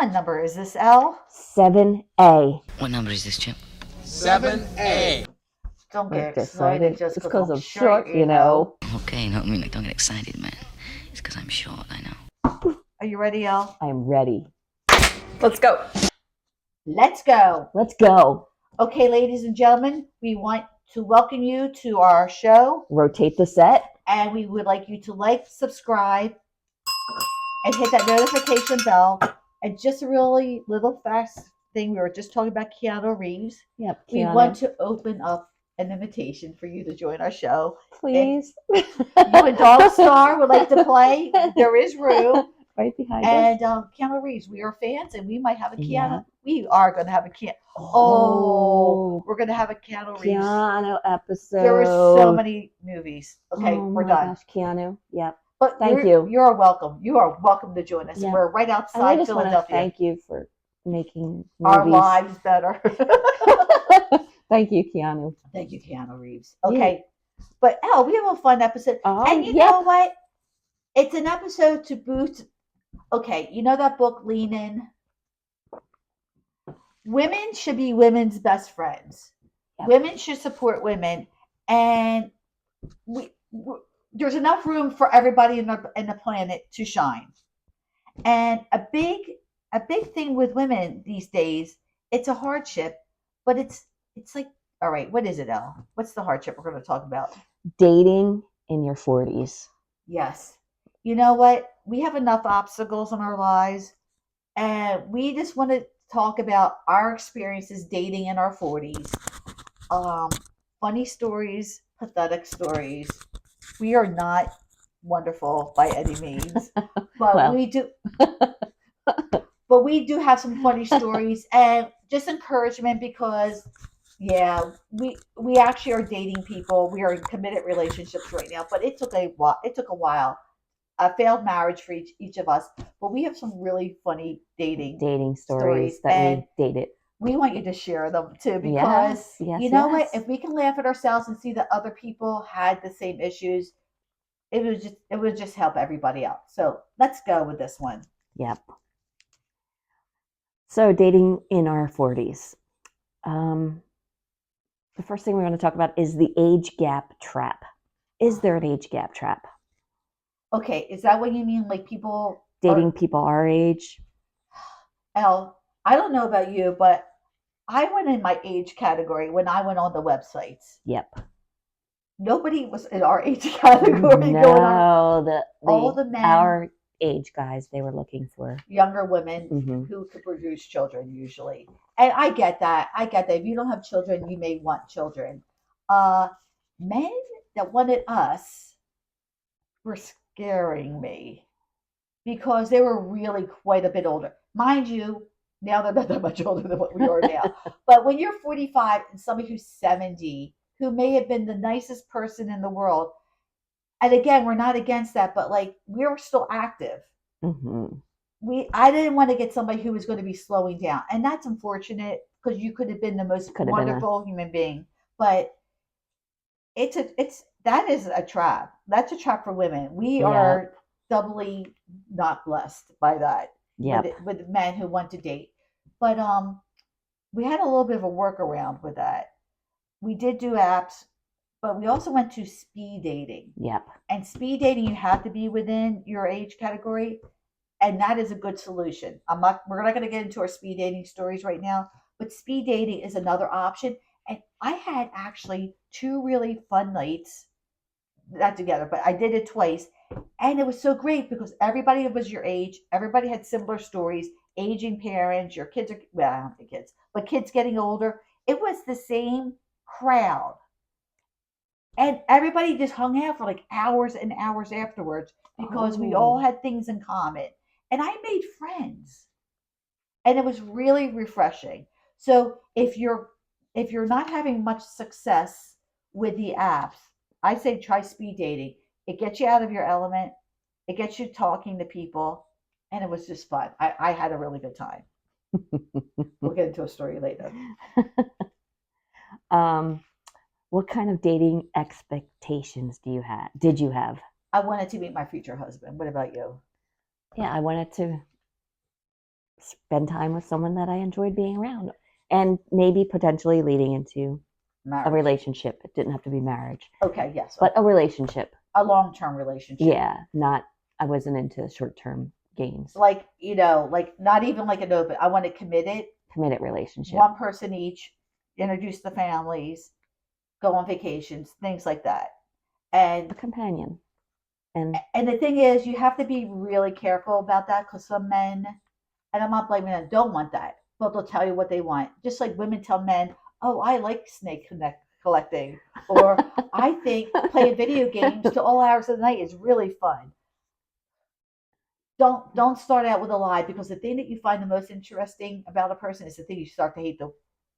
What number is this, L? 7A. What number is this, Chip? 7A. Don't We're get excited just It's because because I'm I'm short, you know. Okay, no, I mean, like, don't get excited, man. It's because I'm short, I know. Are you ready, L? I am ready. Let's go. Let's go. Let's go. Okay, ladies and gentlemen, we want to welcome you to our show, Rotate the set. and we would like you to like, subscribe, and hit that notification bell. And just a really little fast thing, we were just talking about Keanu Reeves. Yep. We Keanu. want to open up an invitation for you to join our show. Please. You and Dog Star would like to play. There is room. Right behind us. And Keanu Reeves, we are fans, and we might have a Keanu. Yeah. We are going to have a Keanu. Oh, we're going to have a Keanu Reeves. Keanu episode. There are so many movies. Okay, we're done. Gosh, Keanu. Yep. But Thank you. You are welcome. You are welcome to join us. Yeah. We're right I outside just want to Philadelphia. thank you for making Our movies. lives better. Thank you, Keanu. Thank you, Keanu Reeves. Okay. But we have a fun episode. Oh, and you know what? It's an episode to boost. Okay, you know that book, Lean In? Women should be women's best friends. Yep. Women should support women. And there's enough room for everybody in the planet to shine. And a big thing with women these days, it's a hardship, but it's like, all right, what is it, Elle? What's the hardship we're going to talk about? Dating in your 40s. Yes. You know what? We have enough obstacles in our lives, and we just want to talk about our experiences dating in our 40s. Funny stories, pathetic stories. We are not wonderful by any means, but we do. But we do have some funny stories and just encouragement because, yeah, we actually are dating people. We are in committed relationships right now, but it took a while. It took a while. A failed marriage for each of us, but we have some really funny dating stories that we dated. We want you to share them too, because you know what? If we can laugh at ourselves and see that other people had the same issues, it would just help everybody out. So let's go with this one. Yep. So dating in our 40s. The first thing we're going to talk about is the age gap trap. Is there an age gap trap? Okay, is that what you mean? Like people dating people our age? Elle, I don't know about you, but I went in my age category when I went on the websites. Yep. Nobody was in our age category going on. No, all the men, our age guys, they were looking for younger women who could produce children usually. And I get that. If you don't have children, you may want children. Men that wanted us were scaring me because they were really quite a bit older. Mind you, now they're not that much older than what we are now. But when you're 45 and somebody who's 70, who may have been the nicest person in the world, and again, we're not against that, but like we're still active. I didn't want to get somebody who was going to be slowing down, and that's unfortunate because you could have been the most wonderful human being. But that is a trap. That's a trap for women. We are doubly not blessed by that. With men who want to date. But we had a little bit of a workaround with that. We did do apps, but we also went to speed dating. Yep. And speed dating, you have to be within your age category, and that is a good solution. We're not going to get into our speed dating stories right now, but speed dating is another option. And I had actually 2 really fun nights, not together, but I did it twice. And it was so great because everybody was your age. Everybody had similar stories, aging parents, your kids are, well, I don't think kids, but kids getting older. It was the same crowd. And everybody just hung out for like hours and hours afterwards because we all had things in common. And I made friends. And it was really refreshing. So if you're not having much success with the apps, I say try speed dating. It gets you out of your element. It gets you talking to people. And it was just fun. I had a really good time. We'll get into a story later. What kind of dating expectations did you have? I wanted to meet my future husband. What about you? Yeah, I wanted to spend time with someone that I enjoyed being around, and maybe potentially leading into a Marriage. relationship. It didn't have to be marriage, Okay, yes. but a relationship. A long-term relationship. Yeah, not, I wasn't into short-term games. Like, like not even like an open. I want a committed Relationship. one person each, introduce the families, go on vacations, things like that. A And companion. And the thing is, you have to be really careful about that because some men, and I'm not blaming them, don't want that, but they'll tell you what they want. Just like women tell men, "Oh, I like snake collecting," or "I think playing video games to all hours of the night is really fun." Don't start out with a lie, because the thing that you find the most interesting about a person is the thing you start to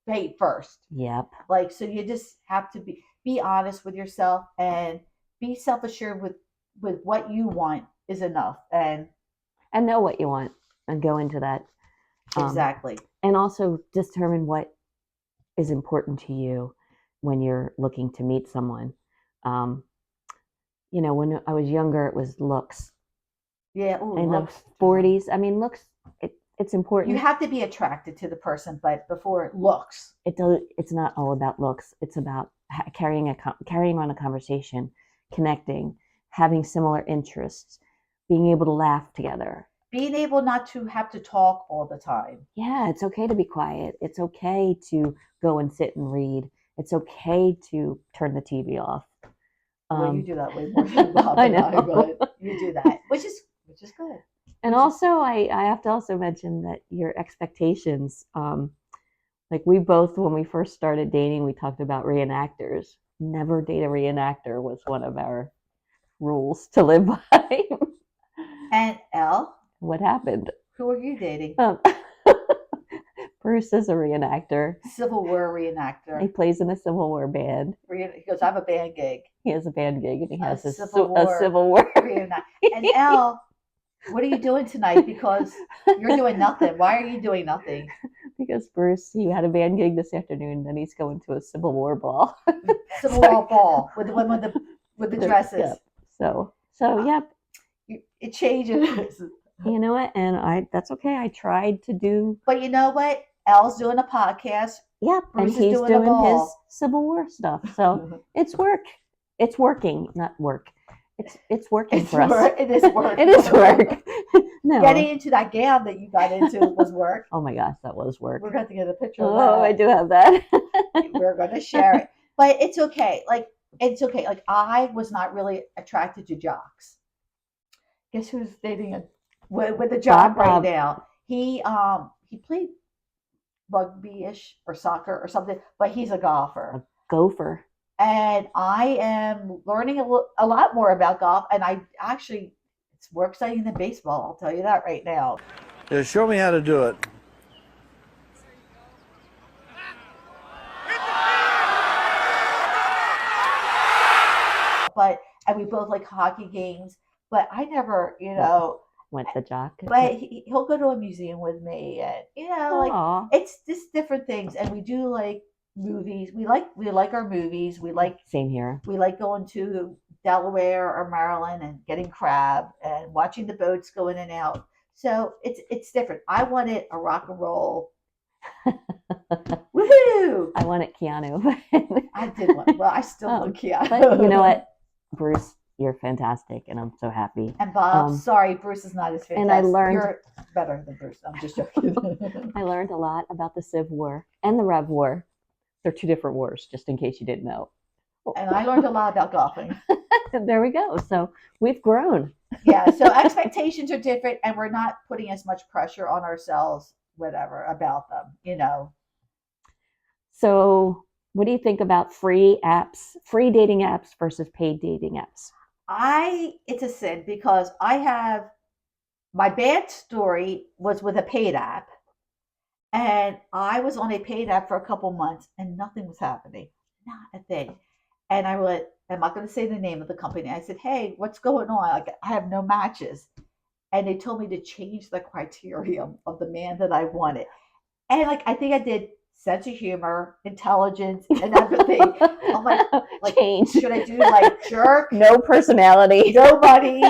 hate first. yep. Like, so you just have to be honest with yourself and be self-assured with what you want is enough. And know what you want and go into that. exactly. And also determine what is important to you when you're looking to meet someone. When I was younger, it was looks. Yeah. Ooh, In looks. the 40s, I mean, looks, it's important. You have to be attracted to the person, but before looks. It's not all about looks. It's about carrying on a conversation, connecting, having similar interests, being able to laugh together. Being able not to have to talk all the time. Yeah, it's okay to be quiet. It's okay to go and sit and read. It's okay to turn the TV off. Well, you do that way more than Bob I and I, know. but you do that, which is good. And also, I have to also mention that your expectations, like we both, when we first started dating, we talked about reenactors. Never date a reenactor was one of our rules to live by. And Elle, What happened? who are you dating? Bruce is a reenactor. Civil War He reenactor. plays in a Civil War band. He goes, I have a band gig. He has a band gig and he has a Civil War reenact. And Elle, what are you doing tonight? Because you're doing nothing. Why are you doing nothing? Because Bruce, he had a band gig this afternoon, then he's going to a Civil War ball. Civil War ball with the women with the dresses. Yep. So yep. It changes. You know what? And that's okay. I tried to do. But you know what? Elle's doing a podcast. Yep. Bruce and is he's doing a doing his ball. Civil War stuff. So it's work. It's working, not work. It's working for us. It is work. It is work. No. Getting into that gown that you got into was work. Oh my gosh, that was work. We're going to get a picture of Oh, that. I do have that. We're going to share it. But it's okay. Like, it's okay. Like, I was not really attracted to jocks. Guess who's dating with a jock right now? He played rugby-ish or soccer or something, but he's a golfer. Gopher. And I am learning a lot more about golf, and it's more exciting than baseball. I'll tell you that right now. Yeah, show me how to do it. And we both like hockey games, but I never, Went the jock. But he'll go to a museum with me, and Aww. it's just different things. And we do like movies. We like our movies. We like Same here. We like going to Delaware or Maryland and getting crab and watching the boats go in and out. So it's different. I wanted a rock and roll. Woohoo! I wanted Keanu. I did want. Well, I still want Keanu. But you know what, Bruce, you're fantastic, and I'm so happy. And Bob, sorry, Bruce is not as fantastic. And I learned you're better than Bruce. I'm just joking. I learned a lot about the Civ War and the Rev War. They're two different wars, just in case you didn't know. And I learned a lot about golfing. There we go. So we've grown. Yeah. So expectations are different, and we're not putting as much pressure on ourselves, whatever, about them, So what do you think about free dating apps versus paid dating apps? It's a sin, because I have my bad story was with a paid app, and I was on a paid app for a couple months and nothing was happening, not a thing. And I went, I'm not going to say the name of the company. I said, hey, what's going on? Like, I have no matches. And they told me to change the criteria of the man that I wanted. And I think I did sense of humor, intelligence, and everything. I'm like, change. should I do jerk? No personality. Nobody.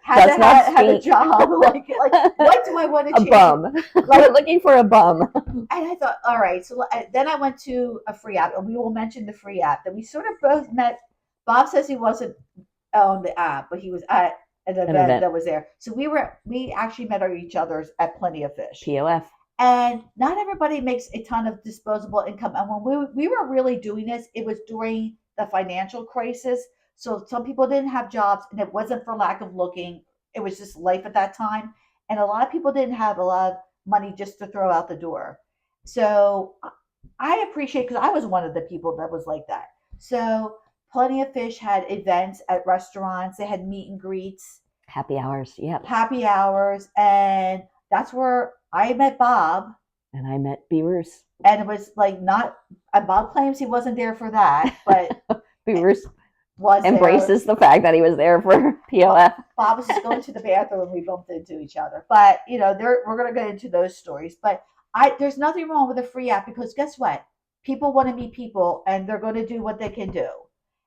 had does to not had a speak. job. Like what do I want to A change? bum. We're looking for a bum. And I thought, all right. So then I went to a free app, and we will mention the free app that we sort of both met. Bob says he wasn't on the app, but he was at an event that was there. So we actually met each other's at Plenty of Fish. POF. And not everybody makes a ton of disposable income. And when we were really doing this, it was during the financial crisis. So some people didn't have jobs, and it wasn't for lack of looking. It was just life at that time. And a lot of people didn't have a lot of money just to throw out the door. So I appreciate, because I was one of the people that was like that. So Plenty of Fish had events at restaurants. They had meet and greets, Happy hours. Yep. happy hours, and that's where I met Bob. And I met Beavers. And it was like not, and Bob claims he wasn't there for that, but Beavers was embraces the fact that he was there for POF. Bob was just going to the bathroom and we bumped into each other. But we're going to get into those stories. But there's nothing wrong with a free app, because guess what? People want to meet people, and they're going to do what they can do.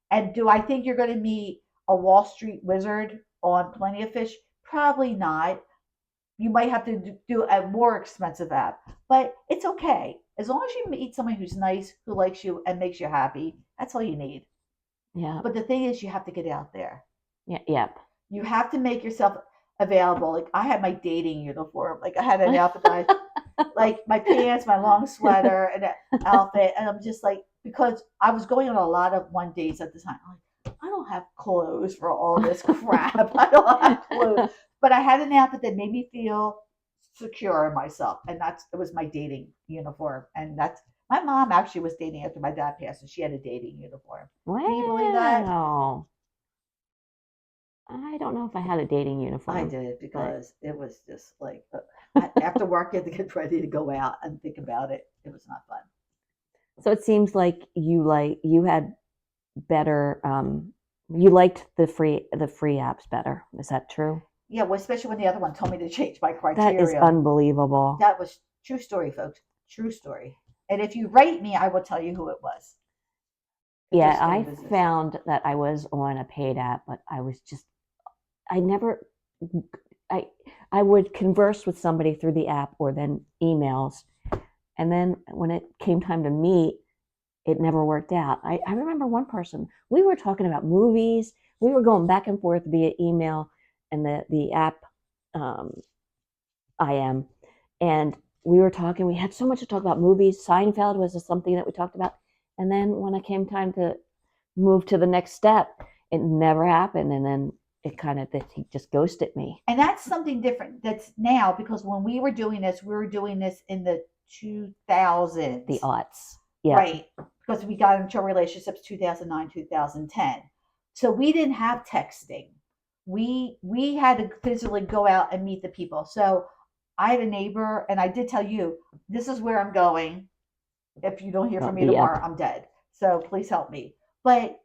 And do I think you're going to meet a Wall Street wizard on Plenty of Fish? Probably not. You might have to do a more expensive app, but it's okay. As long as you meet someone who's nice, who likes you and makes you happy, that's all you need. Yeah. But the thing is, you have to get out there. Yeah. Yep. You have to make yourself available. Like I had my dating uniform. Like I had an outfit, like my pants, my long sweater, and an outfit. And I'm just like, because I was going on a lot of 1 days at the time. I'm like, I don't have clothes for all this crap. I don't have clothes. But I had an outfit that made me feel secure in myself. And it was my dating uniform. And my mom actually was dating after my dad passed, and she had a dating uniform. Wow. Can you believe that? I don't know if I had a dating uniform. I did, because it was just like after work, you had to get ready to go out and think about it. It was not fun. So it seems like you had better. You liked the free apps better. Is that true? Yeah, well, especially when the other one told me to change my criteria. That is unbelievable. That was true story, folks. True story. And if you rate me, I will tell you who it was. Yeah, I found that I was on a paid app, but I would converse with somebody through the app or then emails. And then when it came time to meet, it never worked out. I remember one person, we were talking about movies. We were going back and forth via email and the app IM. And we were talking, we had so much to talk about movies. Seinfeld was something that we talked about. And then when it came time to move to the next step, it never happened. And then he just ghosted me. And that's something different. That's now, because when we were doing this in the 2000s. The aughts. Yeah. Right. Because we got into relationships 2009, 2010. So we didn't have texting. We had to physically go out and meet the people. So I had a neighbor, and I did tell you, this is where I'm going. If you don't hear from me tomorrow, I'm dead. So please help me. But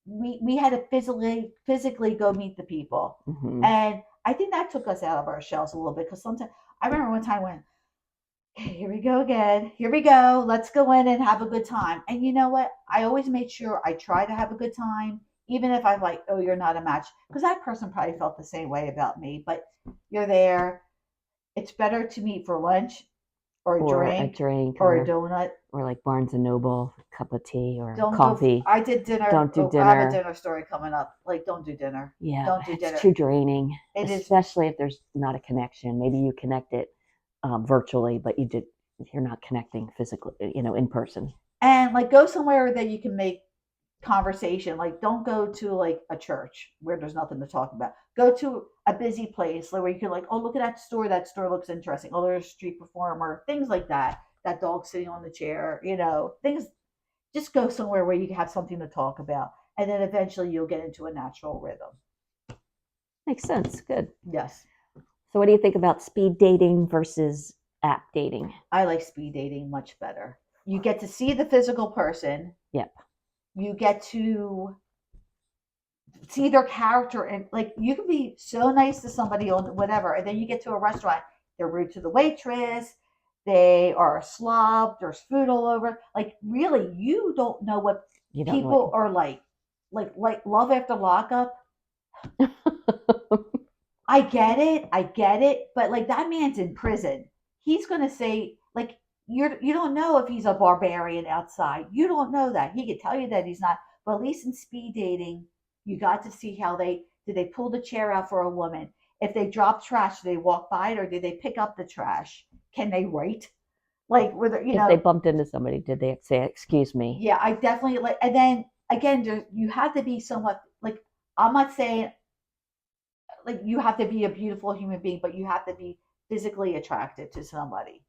we had to physically go meet the people. Mm-hmm. And I think that took us out of our shells a little bit, because sometimes I remember one time when, okay, here we go again. Here we go. Let's go in and have a good time. And you know what? I always made sure I try to have a good time, even if I'm like, oh, you're not a match. Because that person probably felt the same way about me. But you're there. It's better to meet for lunch or a drink or a donut. Or like Barnes and Noble, a cup of tea or Don't coffee. I did dinner. Don't do dinner. I have a dinner story coming up. Like, don't do dinner. Yeah, don't do dinner. It's too draining. It especially if there's not a connection. Maybe you connect it virtually, but you're not connecting physically, in person. And like, go somewhere that you can make conversation. Like, don't go to like a church where there's nothing to talk about. Go to a busy place where you can like, oh, look at that store. That store looks interesting. Oh, there's a street performer. Things like that. That dog sitting on the chair. Things. Just go somewhere where you can have something to talk about, and then eventually you'll get into a natural rhythm. Makes sense. Good. Yes. So what do you think about speed dating versus app dating? I like speed dating much better. You get to see the physical person. Yep. You get to see their character, and like, you can be so nice to somebody on whatever, and then you get to a restaurant, they're rude to the waitress, they are a slob, there's food all over. Like, really, you don't know what people are like love after lockup. I get it, but like that man's in prison. He's gonna say like you don't know if he's a barbarian outside. You don't know that. He could tell you that he's not, but at least in speed dating, you got to see how they pull the chair out for a woman. If they drop trash, do they walk by it or do they pick up the trash? Can they write? Like whether If they bumped into somebody, did they say, "Excuse me"? yeah, I definitely like. And then again, you have to be somewhat like I'm not saying like you have to be a beautiful human being, but you have to be physically attracted to somebody.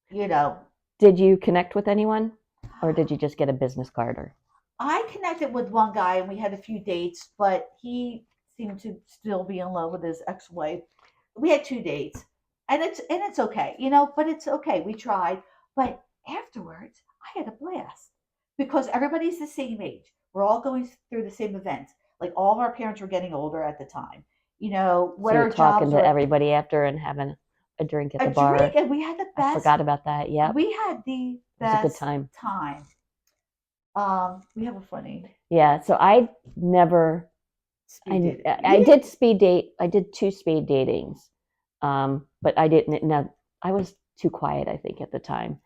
You know, Did you connect with anyone, or did you just get a business card? Or I connected with one guy and we had a few dates, but he seemed to still be in love with his ex-wife. We had two dates, and it's okay, but it's okay. We tried, but afterwards, I had a blast because everybody's the same age. We're all going through the same events. Like all of our parents were getting older at the time. so What you're our talking jobs to were. everybody after and having a drink at A the bar. drink, and we had the I best. forgot about that. Yep, We had the it was a good best time. time. We have a funny Yeah. So I never. speed date. I did speed date. I did 2 speed datings, but I didn't. No, I was too quiet, I think, at the time.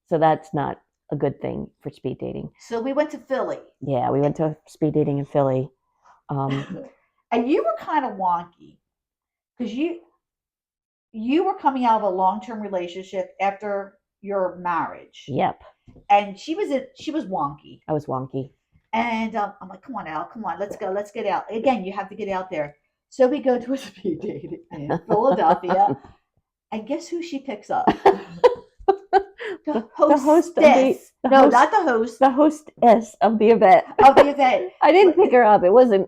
So that's not a good thing for speed dating. So we went to Philly. Yeah, we went to speed dating in Philly. And you were kind of wonky because you were coming out of a long-term relationship after your marriage. Yep. And she was wonky. I was wonky. And I'm like, come on, Al, come on, let's go, let's get out. Again, you have to get out there. So we go to a speed date in Philadelphia, and guess who she picks up? The hostess. No, not the host. The hostess of the event. Of the event. I didn't pick her up. It wasn't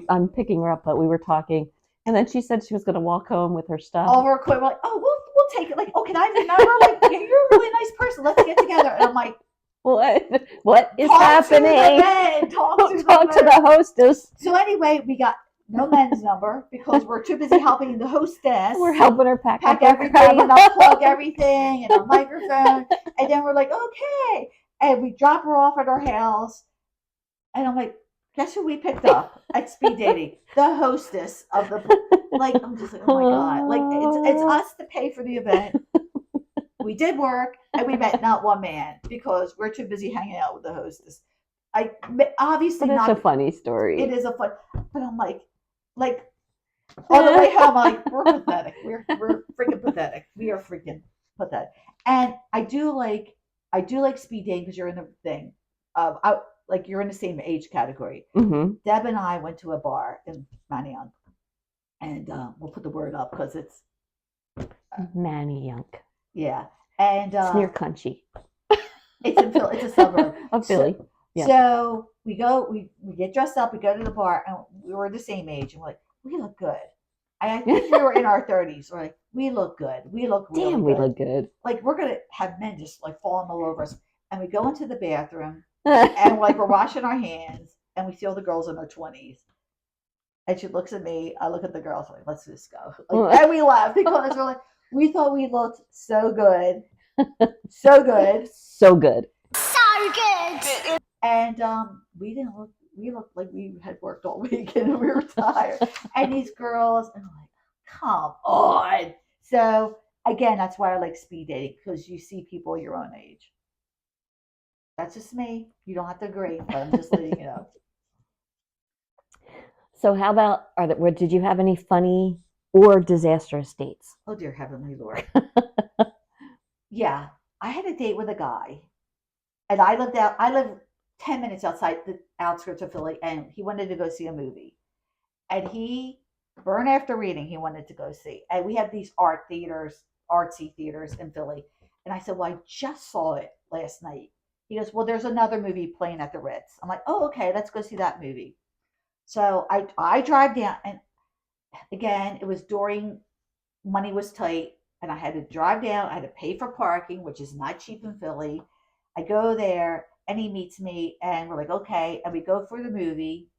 I'm picking her up, but we were talking. And then she said she was going to walk home with her stuff. All of our equipment, like, oh, we'll take it. Like, oh, can I remember? Like, you're a really nice person. Let's get together. And I'm like, what is happening? Talk to the hostess. So anyway, we got no men's number because we're too busy helping the hostess. We're helping her pack everything and unplug everything and a microphone. And then we're like, okay. And we drop her off at our house. And I'm like, guess who we picked up at speed dating? The hostess of the, like, I'm just like, oh my God. Like, it's us to pay for the event. We did work and we met not one man because we're too busy hanging out with the hostess. Obviously but it's not a funny story. It is a fun, but I'm like on the way home, I'm like, we're pathetic. We're freaking pathetic. We are freaking pathetic. And I do like speed dating because you're in the thing. Like you're in the same age category. Mm-hmm. Deb and I went to a bar in Manayunk, and we'll put the word up because it's Manayunk. Yeah, and it's near Cunchy. It's in Philly. It's a suburb of Philly. Yeah. So we go, we get dressed up, we go to the bar, and we were the same age, and we're like, we look good. I think we were in our 30s. We're like, we look good. We look really Damn, good. we look good. Like we're gonna have men just like falling all over us. And we go into the bathroom, and we're washing our hands, and we see all the girls in their 20s. And she looks at me. I look at the girls. Like, let's just go. Like, and we laugh because we're like, we thought we looked so good, so good, so good, so good. And we didn't look. We looked like we had worked all week and we were tired. And these girls, and I'm like, come on. So again, that's why I like speed dating because you see people your own age. That's just me. You don't have to agree, but I'm just letting you know. So how about did you have any funny or disastrous dates? Oh dear heavenly Lord. Yeah, I had a date with a guy, and I lived 10 minutes outside the outskirts of Philly, and he wanted to go see a movie. And Burn After Reading, he wanted to go see. And we have these artsy theaters in Philly. And I said, well, I just saw it last night. He goes, well, there's another movie playing at the Ritz. I'm like, oh, okay, let's go see that movie. So I drive down, and again, it was during, money was tight, and I had to drive down. I had to pay for parking, which is not cheap in Philly. I go there, and he meets me, and we're like, okay, and we go for the movie,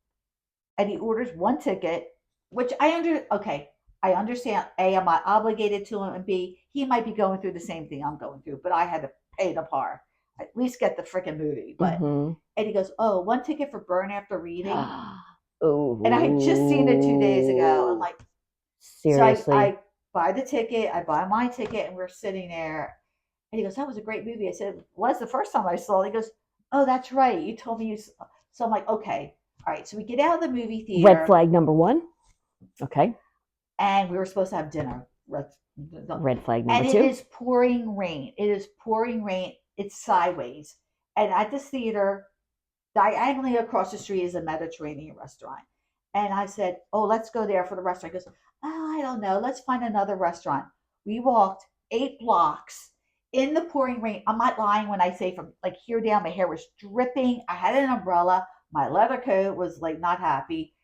and he orders one ticket, which I understand. A, I'm not obligated to him, and B, he might be going through the same thing I'm going through, but I had to pay the par, at least get the freaking movie. But and he goes, oh, one ticket for Burn After Reading. Oh, and I had just seen it 2 days ago. I'm like, Seriously. So I buy the ticket, I buy my ticket, and we're sitting there. And he goes, "That was a great movie." I said, "It was the first time I saw it." He goes, "Oh, that's right. You told me you." So I'm like, "Okay, all right." So we get out of the movie theater. Red flag number 1. Okay. And we were supposed to have dinner. Red flag And number 2. it is pouring rain. It is pouring rain. It's sideways. And at this theater, diagonally across the street is a Mediterranean restaurant. And I said, "Oh, let's go there for the restaurant." He goes, "Oh, I don't know. Let's find another restaurant." We walked 8 blocks in the pouring rain. I'm not lying when I say from like here down, my hair was dripping. I had an umbrella. My leather coat was like not happy.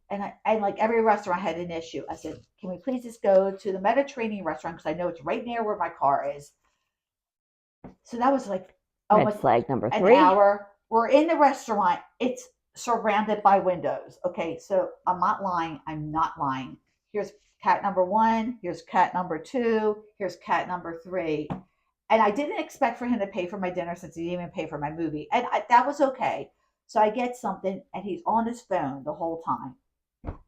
And like every restaurant had an issue. I said, "Can we please just go to the Mediterranean restaurant because I know it's right near where my car is." So that was like Red almost flag number an 3. hour. We're in the restaurant. It's surrounded by windows. Okay, so I'm not lying. I'm not lying. Here's cat number 1. Here's cat number 2. Here's cat number 3. And I didn't expect for him to pay for my dinner since he didn't even pay for my movie. And that was okay. So I get something, and he's on his phone the whole time.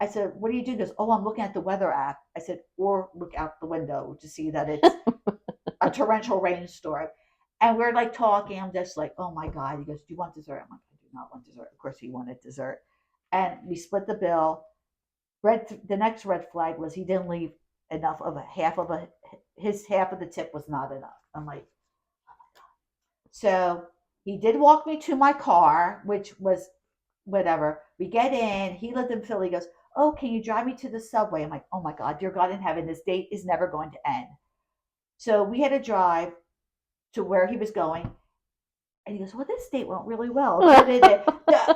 I said, "What are you doing?" He goes, "Oh, I'm looking at the weather app." I said, "Or look out the window to see that it's a torrential rainstorm." And we're like talking. I'm just like, "Oh my God." He goes, "Do you want dessert?" I'm like, "I do not want dessert." Of course, he wanted dessert. And we split the bill. The next red flag was he didn't leave enough of his half of the tip was not enough. I'm like, so he did walk me to my car, which was whatever. We get in. He lived in Philly. He goes, "Oh, can you drive me to the subway?" I'm like, "Oh my God, dear God in heaven, this date is never going to end." So we had to drive to where he was going. And he goes, "Well, this date went really well." And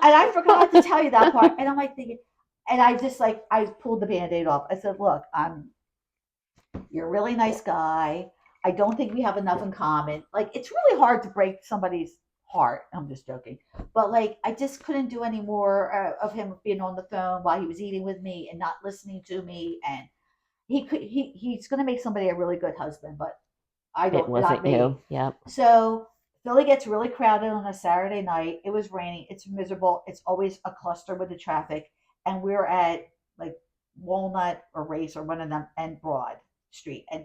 I forgot to tell you that part. And I'm like thinking, and I just like, I pulled the Band-Aid off. I said, "Look, you're a really nice guy. I don't think we have enough in common." Like, it's really hard to break somebody's heart. I'm just joking. But like, I just couldn't do any more of him being on the phone while he was eating with me and not listening to me. And he's going to make somebody a really good husband, but I It don't, not wasn't me. you. Yep. So Philly gets really crowded on a Saturday night. It was raining. It's miserable. It's always a cluster with the traffic. And we're at like Walnut or Race or one of them and Broad Street. And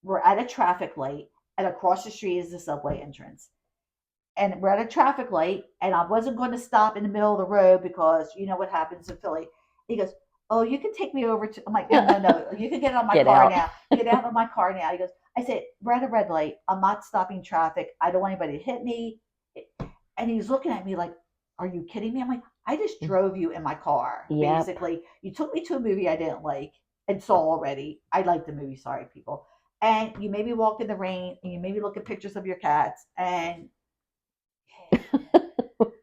we're at a traffic light. And across the street is the subway entrance. And we're at a traffic light. And I wasn't going to stop in the middle of the road because you know what happens in Philly. He goes, "Oh, you can take me over to." I'm like, "No, no, no. You can get on my Get car out. now. Get out of my car now." He goes, I said, "We're at a red light. I'm not stopping traffic. I don't want anybody to hit me." And he's looking at me like, "Are you kidding me?" I'm like, "I just drove you in my car. Yep. Basically, you took me to a movie I didn't like and saw already. I liked the movie. Sorry, people. And you made me walk in the rain, and you made me look at pictures of your cats. And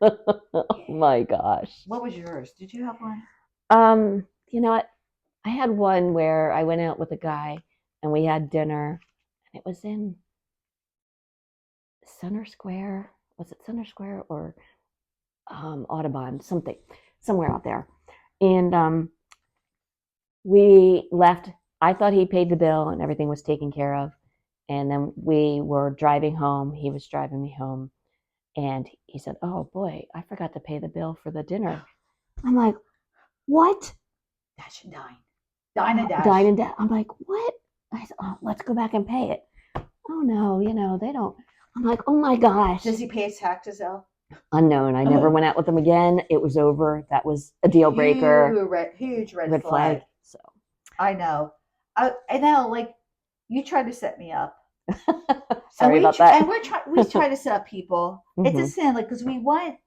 Oh my gosh. what was yours? Did you have one?" You know what? I had one where I went out with a guy and we had dinner, and it was in Center Square. Was it Center Square or Audubon? Somewhere out there. And we left. I thought he paid the bill and everything was taken care of. And then we were driving home. He was driving me home. And he said, "Oh boy, I forgot to pay the bill for the dinner." I'm like, "What?" Dash and dine. Dine and dash. Dine and dash. I'm like, "What?" I said, "Oh, let's go back and pay it." "Oh no, they don't." I'm like, "Oh my gosh." Does he pay his taxes though? Unknown. I never went out with him again. It was over. That was a deal breaker. Huge red Red flag. flag. So I know. I know. Like, you tried to set me up. sorry about that. And we try to set up people. It's a sin, like, because we want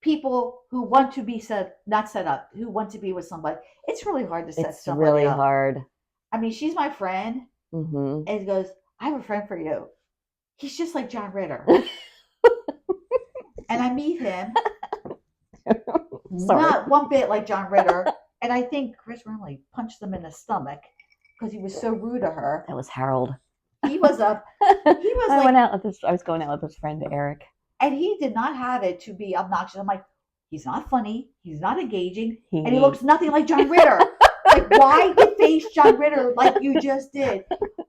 people who want to be not set up, who want to be with somebody. It's really hard to set It's somebody really up. hard. I mean, she's my friend, Mm-hmm. and he goes, "I have a friend for you. He's just like John Ritter." And I meet him, not one bit like John Ritter. And I think Chris Remley punched him in the stomach because he was so rude to her. That was Harold. He was up. He was I was going out with his friend Eric. And he did not have it to be obnoxious. I'm like, he's not funny. He's not engaging. And he looks nothing like John Ritter. Like, why deface John Ritter like you just did?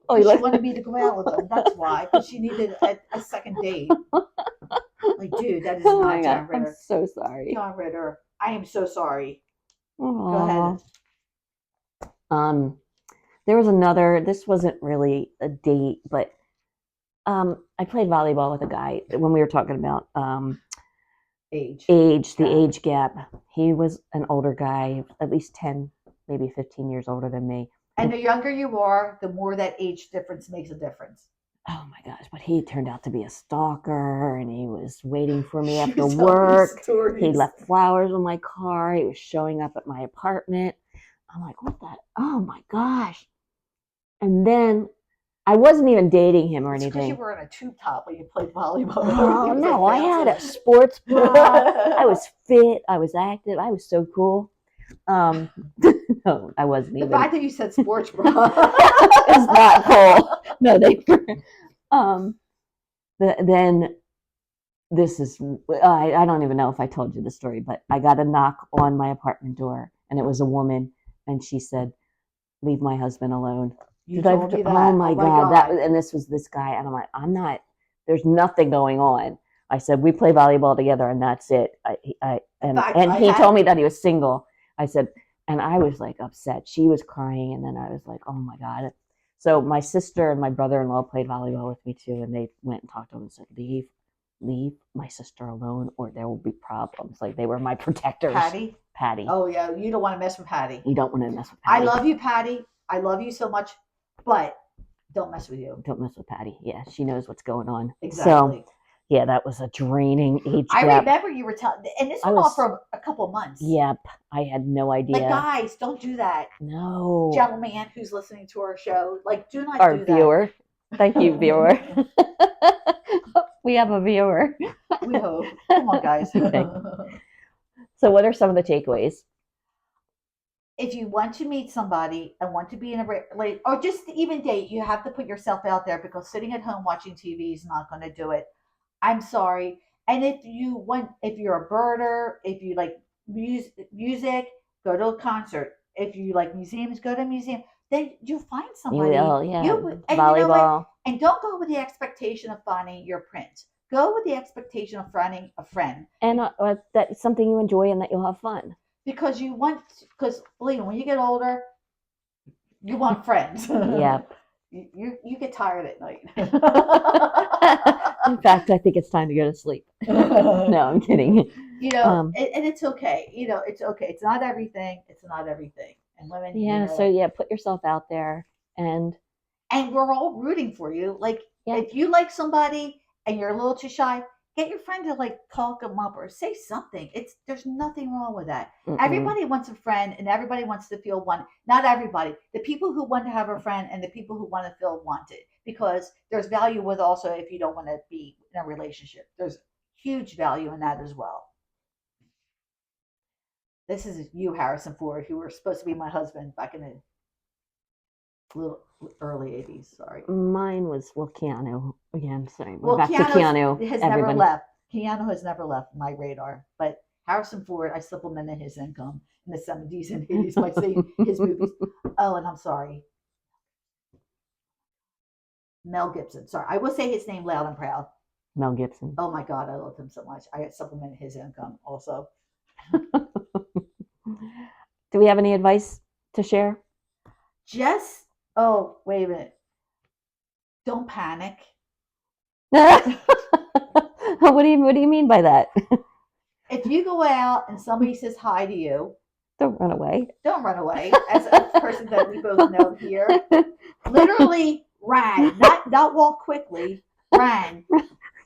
Oh, She wanted me to go out with him. That's why. Because she needed a second date. Like, dude, that is not John Ritter. I'm so sorry. John Ritter. I am so sorry. Aww. Go ahead. There was another. This wasn't really a date, but I played volleyball with a guy when we were talking about Age. the Yeah. age gap. He was an older guy, at least 10, maybe 15 years older than me. And the younger you are, the more that age difference makes a difference. Oh my gosh, but he turned out to be a stalker, and he was waiting for me after Tell me work. He stories. left flowers on my car. He was showing up at my apartment. I'm like, what the? Oh my gosh. And then I wasn't even dating him or It's because you anything. were in a tube top when you played volleyball. Oh Everything was no, like I had a bouncing. sports bra. I was fit. I was active. I was so cool. No, I wasn't The even. fact that you said sports bra. It's not cool. No, they were. Then this is. I don't even know if I told you the story, but I got a knock on my apartment door, and it was a woman, and she said, "Leave my husband alone." You Did I? told me that. Oh my God! And this was this guy, and I'm like, I'm not. There's nothing going on. I said we play volleyball together, and that's it. He told me that he was single. I said, and I was like upset. She was crying, and then I was like, oh my God. So my sister and my brother-in-law played volleyball with me too, and they went and talked to him and said, leave my sister alone, or there will be problems. Like they were my protectors. Patty. Oh yeah, you don't want to mess with Patty. You don't want to mess with Patty. I love you, Patty. I love you so much, but don't mess with you. Don't mess with Patty. Yeah, she knows what's going on. Exactly. So, yeah, that was a draining age I gap. remember you were telling, and this went on for a couple months. Yep, I had no idea. Like, guys, don't do that. No. Gentleman who's listening to our show, like, do not Our do viewer. Thank you, viewer. We have a viewer. We hope. Come on, guys. So, what are some of the takeaways? If you want to meet somebody and want to be in a relationship, or just even date, you have to put yourself out there, because sitting at home watching TV is not going to do it. I'm sorry. And if you're a birder, if you like music, go to a concert. If you like museums, go to a museum. Then you'll find somebody. You will, yeah. And volleyball. You know what? And don't go with the expectation of finding your prince. Go with the expectation of finding a friend. And that's something you enjoy and that you'll have fun. Because believe me, when you get older, you want friends. Yep. You get tired at night. In fact, I think it's time to go to sleep. No, I'm kidding. You know, and it's okay. You know, it's okay. It's not everything. It's not everything. And women. Yeah. You know, So yeah, put yourself out there, and we're all rooting for you. Like, if you like somebody and you're a little too shy, get your friend to like talk them up or say something. There's nothing wrong with that. Mm-mm. Everybody wants a friend, and everybody wants to feel one. Not everybody. The people who want to have a friend and the people who want to feel wanted, because there's value with also if you don't want to be in a relationship. There's huge value in that as well. This is you, Harrison Ford, who were supposed to be my husband back in the little early 80s. Sorry. Mine was Keanu again. Sorry, Well, back to Keanu. Has never left. Keanu has never left my radar. But Harrison Ford, I supplemented his income in the 70s and 80s by seeing his movies. Oh, and I'm sorry. Mel Gibson. Sorry, I will say his name loud and proud. Mel Gibson. Oh my God, I love him so much. I supplemented his income also. Do we have any advice to share? Wait a minute. Don't panic. What do you mean by that? If you go out and somebody says hi to you, Don't run away. Don't run away. As a person that we both know here, literally ran, not walk quickly, ran.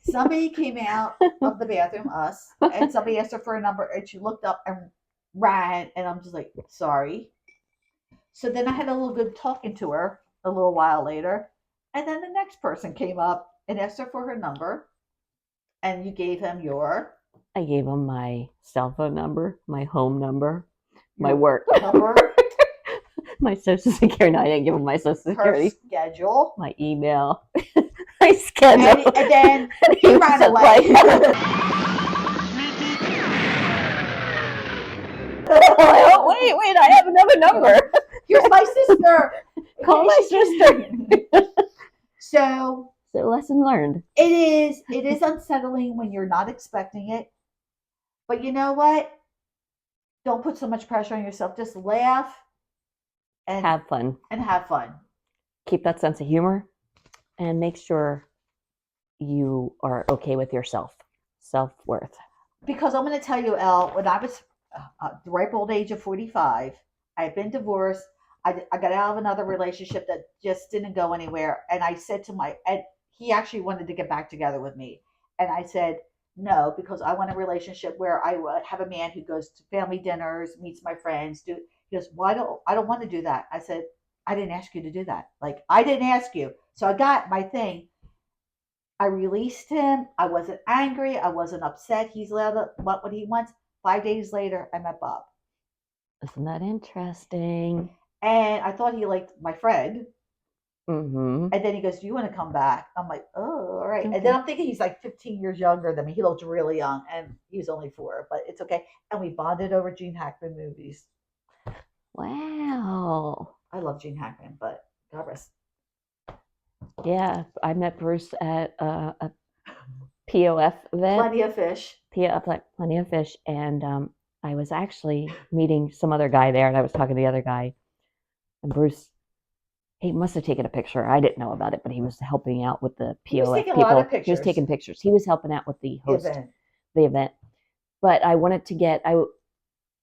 Somebody came out of the bathroom, us, and somebody asked her for a number, and she looked up and ran, and I'm just like, sorry. So then I had a little good talking to her a little while later, and then the next person came up and asked her for her number, and you gave him I gave him my cell phone number, my home number, my work number, my social security. No, I didn't give him my social security. her schedule, my email, my schedule, and then he ran away. Oh, wait, I have another number. Here's my sister. Call my sister. So lesson learned. It is unsettling when you're not expecting it. But you know what? Don't put so much pressure on yourself. Just laugh and Have fun. and have fun. Keep that sense of humor, and make sure you are okay with yourself. Self-worth. Because I'm going to tell you, Elle, when I was the ripe old age of 45, I had been divorced. I got out of another relationship that just didn't go anywhere. And I said to and he actually wanted to get back together with me. And I said, no, because I want a relationship where I would have a man who goes to family dinners, meets my friends. He goes, I don't want to do that. I said, I didn't ask you to do that. Like, I didn't ask you. So I got my thing. I released him. I wasn't angry. I wasn't upset. He's allowed to want what he wants. 5 days later, I met Bob. Isn't that interesting? And I thought he liked my friend. Mm-hmm. And then he goes, do you want to come back? I'm like, oh, all right. Okay. And then I'm thinking he's like 15 years younger than me. He looked really young. And he was only 4, but it's okay. And we bonded over Gene Hackman movies. Wow. I love Gene Hackman, but God rest. Yeah, I met Bruce at a POF event. Plenty of fish. Plenty of fish. And I was actually meeting some other guy there, and I was talking to the other guy. And Bruce, he must have taken a picture. I didn't know about it, but he was helping out with the POF He was taking people. a lot of He was pictures. taking pictures. He was helping out with the host, Event. the event. But I wanted to get,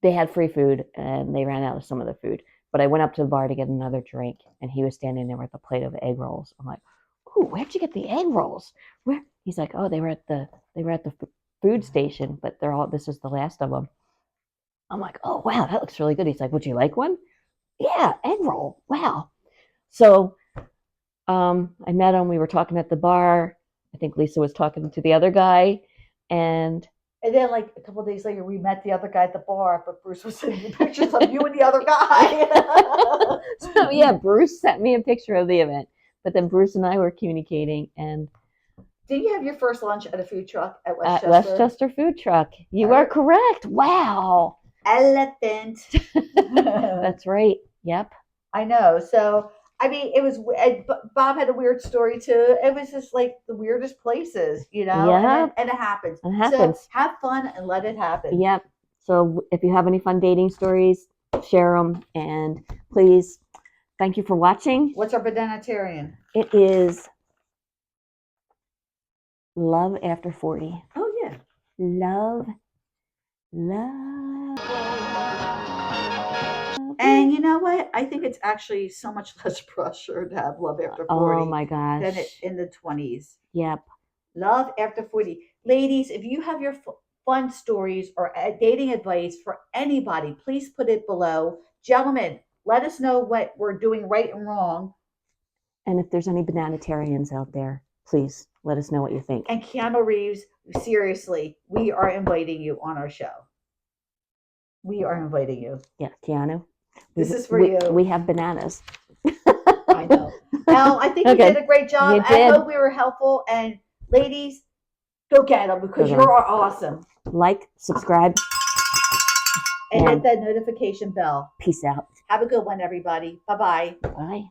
they had free food, and they ran out of some of the food. But I went up to the bar to get another drink, and he was standing there with a plate of egg rolls. I'm like, "Ooh, where'd you get the egg rolls?" Where? He's like, "Oh, they were at the food station, but this is the last of them." I'm like, "Oh, wow, that looks really good." He's like, "Would you like one?" Yeah, egg roll. Wow. So, I met him. We were talking at the bar. I think Lisa was talking to the other guy, and then, like a couple of days later, we met the other guy at the bar, but Bruce was sending pictures of you and the other guy. So yeah, Bruce sent me a picture of the event, but then Bruce and I were communicating, and Did you have your first lunch at a food truck at at Westchester? Westchester Food Truck. You are correct. Wow. Elephant. That's right. Yep. I know. So, I mean, it was, Bob had a weird story too. It was just like the weirdest places, Yeah. and it happens. It happens. So have fun and let it happen. Yep. So if you have any fun dating stories, share them, and please, thank you for watching. What's our bananitarian? It is Love After 40. Oh, yeah. Love. And you know what? I think it's actually so much less pressure to have love after 40 Oh my gosh. than it in the 20s. Yep. Love after 40. Ladies, if you have your fun stories or dating advice for anybody, please put it below. Gentlemen, let us know what we're doing right and wrong. And if there's any bananitarians out there, please let us know what you think. And Keanu Reeves, seriously, we are inviting you on our show. We are inviting you. Yeah, Keanu. This is for you. We have bananas. I know. Elle, I think you did a great job. I hope we were helpful. And ladies, go get them because you're awesome. Like, subscribe, and hit that notification bell. Peace out. Have a good one, everybody. Bye-bye. Bye.